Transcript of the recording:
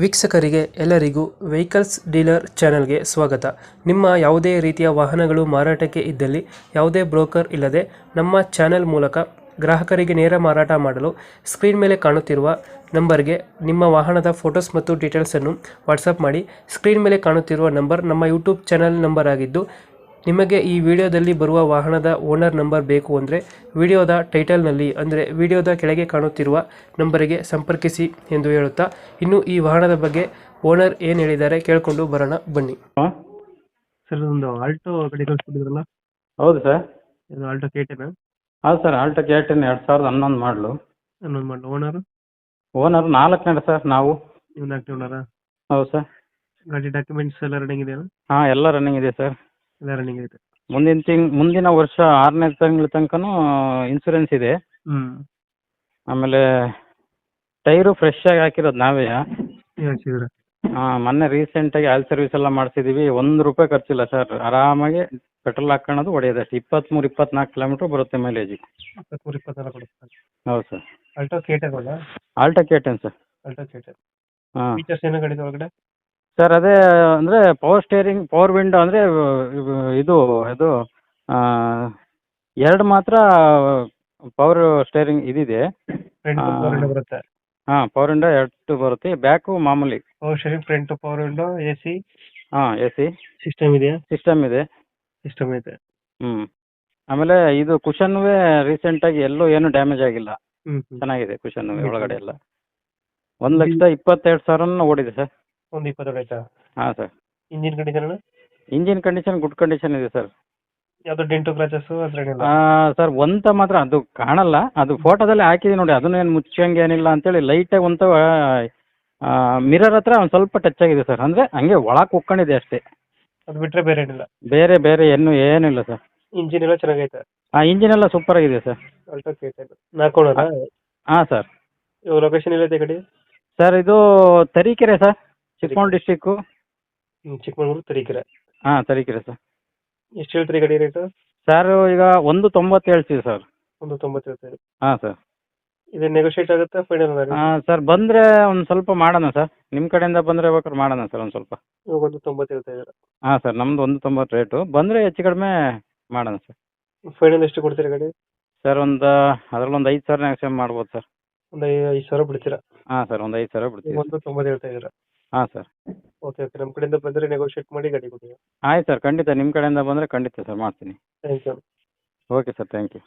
ವೀಕ್ಷಕರಿಗೆ ಎಲ್ಲರಿಗೂ vehicles dealer ಚಾನೆಲ್ಗೆ ಸ್ವಾಗತ. ನಿಮ್ಮ ಯಾವುದೇ ರೀತಿಯ ವಾಹನಗಳು ಮಾರಾಟಕ್ಕೆ ಇದ್ದಲ್ಲಿ ಯಾವುದೇ ಬ್ರೋಕರ್ ಇಲ್ಲದೆ ನಮ್ಮ ಚಾನೆಲ್ ಮೂಲಕ ಗ್ರಾಹಕರಿಗೆ ನೇರ ಮಾರಾಟ ಮಾಡಲು ಸ್ಕ್ರೀನ್ ಮೇಲೆ ಕಾಣುತ್ತಿರುವ ನಂಬರ್ಗೆ ನಿಮ್ಮ ವಾಹನದ ಫೋಟೋಸ್ ಮತ್ತು ಡೀಟೇಲ್ಸನ್ನು ವಾಟ್ಸಪ್ ಮಾಡಿ. ಸ್ಕ್ರೀನ್ ಮೇಲೆ ಕಾಣುತ್ತಿರುವ ನಂಬರ್ ನಮ್ಮ ಯೂಟ್ಯೂಬ್ ಚಾನೆಲ್ ನಂಬರ್ ಆಗಿದ್ದು, ನಿಮಗೆ ಈ ವಿಡಿಯೋದಲ್ಲಿ ಬರುವ ವಾಹನದ ಓನರ್ ನಂಬರ್ ಬೇಕು ಅಂದರೆ ವಿಡಿಯೋದ ಟೈಟಲ್ನಲ್ಲಿ ಅಂದರೆ ವಿಡಿಯೋದ ಕೆಳಗೆ ಕಾಣುತ್ತಿರುವ ನಂಬರಿಗೆ ಸಂಪರ್ಕಿಸಿ ಎಂದು ಹೇಳುತ್ತಾ, ಇನ್ನು ಈ ವಾಹನದ ಬಗ್ಗೆ ಓನರ್ ಏನು ಹೇಳಿದ್ದಾರೆ ಕೇಳಿಕೊಂಡು ಬರೋಣ ಬನ್ನಿ. ಹಾಂ ಸರ್, ಒಂದು ಆಲ್ಟೋ ಗಾಡಿ ಕಳಿಸ್ಬಿಟ್ಟಿದ್ರಲ್ಲ, ಹೌದು ಸರ್. ಇದು ಆಲ್ಟೋ ಕೇಟನ ಹೌದು ಸರ್, ಆಲ್ಟೋ ಕೇಟಿನ್ 2011 ಮಾಡಲು. ಅನ್ನೊಂದು ಮಾಡಲು. ಓನರ್ ಓನರ್ 4ನೇ ಸರ್ ನಾವು. ನೀವು ನಾಲ್ಕು ಓನರಾ? ಹೌದು ಸರ್. ಗಾಡಿ ಡಾಕ್ಯುಮೆಂಟ್ಸ್ ಎಲ್ಲ ರನ್ನಿಂಗ್ ಇದೆಯಾ? ಹಾಂ, ಎಲ್ಲ ರನ್ನಿಂಗ್ ಇದೆ ಸರ್. ಎಲ್ಲ ರನ್ನಿಂಗ್ ಇದೆ. ಮುಂದಿನ ವರ್ಷ 6ನೇ ತಿಂಗಳ ತನಕನೂ ಇನ್ಸೂರೆನ್ಸ್ ಇದೆ. ಆಮೇಲೆ ಟೈರು ಫ್ರೆಶ್ ಆಗಿ ಹಾಕಿರೋದು ನಾವೇ. ಹಾಕ್ಸಿದ್ರೆ ಹಾಂ, ಮೊನ್ನೆ ರೀಸೆಂಟಾಗಿ ಆಯಿಲ್ ಸರ್ವಿಸ್ ಎಲ್ಲ ಮಾಡಿಸಿದ್ದೀವಿ. ₹1 ಖರ್ಚಿಲ್ಲ ಸರ್. ಆರಾಮಾಗಿ ಪೆಟ್ರೋಲ್ ಹಾಕ್ಕೊಳ್ಳೋದು ಹೊಡೆಯೋದು ಅಷ್ಟೇ. 23-24 ಕಿಲೋಮೀಟ್ರ್ ಬರುತ್ತೆ ಮೈಲೇಜ್. 24 ಕೊಡುತ್ತೆ. ಹೌದು ಸರ್. ಆಲ್ಟೋ ಕೇಟನ್ ಅಲ್ಲ? Alto K ten sir. Alto K ten. ಹಾಂ ಫೀಚರ್ಸ್ ಏನೋ ಗಾಡಿ ಒಳಗಡೆ? ಸರ್, ಅದೇ ಅಂದರೆ ಪವರ್ ಸ್ಟೇರಿಂಗ್, ಪವರ್ ವಿಂಡೋ ಅಂದರೆ ಇದು ಎರಡು ಮಾತ್ರ ಪವರ್ ಸ್ಟೇರಿಂಗ್ ಇದಿದೆ. ಫ್ರಂಟ್ ಪವರ್ ವಿಂಡೋ ಬರುತ್ತೆ. ಹಾಂ, ಪವರ್ ವಿಂಡೋ 2 ಬರುತ್ತೆ. ಬ್ಯಾಕು ಮಾಮೂಲಿ. Power steering, front power window, AC ಹಾಂ, AC ಸಿಸ್ಟಮ್ ಇದೆಯಾ? ಸಿಸ್ಟಮ್ ಇದೆ. ಸಿಸ್ಟಮ್ ಐತೆ. ಆಮೇಲೆ ಇದು ಕುಷನ್ವೇ ರೀಸೆಂಟಾಗಿ ಎಲ್ಲೂ ಏನು ಡ್ಯಾಮೇಜ್ ಆಗಿಲ್ಲ. ಹ್ಮ್. ಚೆನ್ನಾಗಿದೆ ಕುಷನ್ವೇ ಒಳಗಡೆ ಎಲ್ಲ. 1,22,000 ಓಡಿದೆ ಸರ್. ಒಂದು 22 ಆಯ್ತಾ? ಹಾಂ sir. Engine condition? Engine condition good condition ಇದೆ ಸರ್. ಯಾವ್ದು ಡೆಂಟು ಕ್ರಾಚಸ್ ಅದ್ರ ಏನಿಲ್ಲ? ಸರ್, ಒಂತ ಮಾತ್ರ ಅದು ಕಾಣಲ್ಲ. ಅದು ಫೋಟೋದಲ್ಲಿ ಹಾಕಿದೀನಿ ನೋಡಿ, ಅದನ್ನೇನು ಮುಚ್ಚಂಗೆ ಏನಿಲ್ಲ ಅಂತೇಳಿ ಲೈಟಾಗಿ ಒಂತ ಮಿರರ್ ಹತ್ರ ಒಂದು ಸ್ವಲ್ಪ ಟಚ್ ಆಗಿದೆ ಸರ್. ಅಂದರೆ ಹಂಗೆ ಒಳಗೆ ಕುಕ್ಕೊಂಡಿದೆ ಅಷ್ಟೇ. ಅದು ಬಿಟ್ರೆ ಬೇರೆ ಏನಿಲ್ಲ? ಬೇರೆ ಏನಿಲ್ಲ ಸರ್. ಇಂಜಿನ್ ಎಲ್ಲ ಚೆನ್ನಾಗೈತೆ? ಇಂಜಿನ್ ಎಲ್ಲ ಸೂಪರ್ ಆಗಿದೆ ಸರ್. Alto K ten 4 ಓನರಾ? ಹಾಂ ಸರ್. ಇವಾಗ ಲೊಕೇಶನ್ ಎಲ್ಲೈತೆ ಗಾಡಿ? ಸರ್, ಇದು ತರೀಕೆರೆ ಸರ್, ಚಿಕ್ಕಮಗಳೂರು ಡಿಸ್ಟಿಕ್ಕು. ಚಿಕ್ಕಮಗಳೂರು ತರೀಕೆರೆ. ಹಾಂ, ತರೀಕೆರೆ ಸರ್. ಎಷ್ಟು ಹೇಳ್ತೀರಿ ಗಾಡಿ ರೇಟು? ಸರ್, ಈಗ 1,90 ಹೇಳ್ತೀವಿ ಸರ್. 1,90 ಹೇಳ್ತೀರಿ? ಹಾಂ ಸರ್. ಇದು ನೆಗೋಷಿಯೇಟ್ ಆಗುತ್ತಾ ಫೈನಲ್? ಸರ್, ಬಂದರೆ ಒಂದು ಸ್ವಲ್ಪ ಮಾಡೋಣ ಸರ್. ನಿಮ್ಮ ಕಡೆಯಿಂದ ಬಂದರೆ ಬೇಕಾದ್ರೆ ಮಾಡೋಣ ಸರ್ ಒಂದು ಸ್ವಲ್ಪ. ಇವಾಗ 1,90 ಹೇಳ್ತಾ ಇದ್ದೀರಾ? ಹಾಂ ಸರ್, ನಮ್ಮದು 1,90 ರೇಟು. ಬಂದರೆ ಹೆಚ್ಚು ಕಡಿಮೆ ಮಾಡೋಣ ಸರ್. ಫೈನಲ್ ಎಷ್ಟು ಕೊಡ್ತೀರಾ ಗಾಡಿ? ಸರ್, ಅದರಲ್ಲೊಂದು 5,000 ನೆಗೋಷಿಯೇಟ್ ಮಾಡ್ಬೋದು ಸರ್. ಒಂದು 5,000 ಬಿಡ್ತೀರಾ? ಹಾಂ ಸರ್, ಒಂದು 5,000 ಬಿಡ್ತೀವಿ. 1,90 ಹೇಳ್ತಾ ಇದ್ದೀರಾ? ಹಾಂ ಸರ್. ಓಕೆ, ನಮ್ಮ ಕಡೆಯಿಂದ ಬಂದರೆ ನೆಗೋಷಿಯೇಟ್ ಮಾಡಿ ಗಾಡಿ ಕೊಡಿ. ಆಯ್ತು ಸರ್, ಖಂಡಿತ ನಿಮ್ಮ ಕಡೆಯಿಂದ ಬಂದರೆ ಖಂಡಿತ ಸರ್ ಮಾಡ್ತೀನಿ. Thank you. Okay sir, thank you.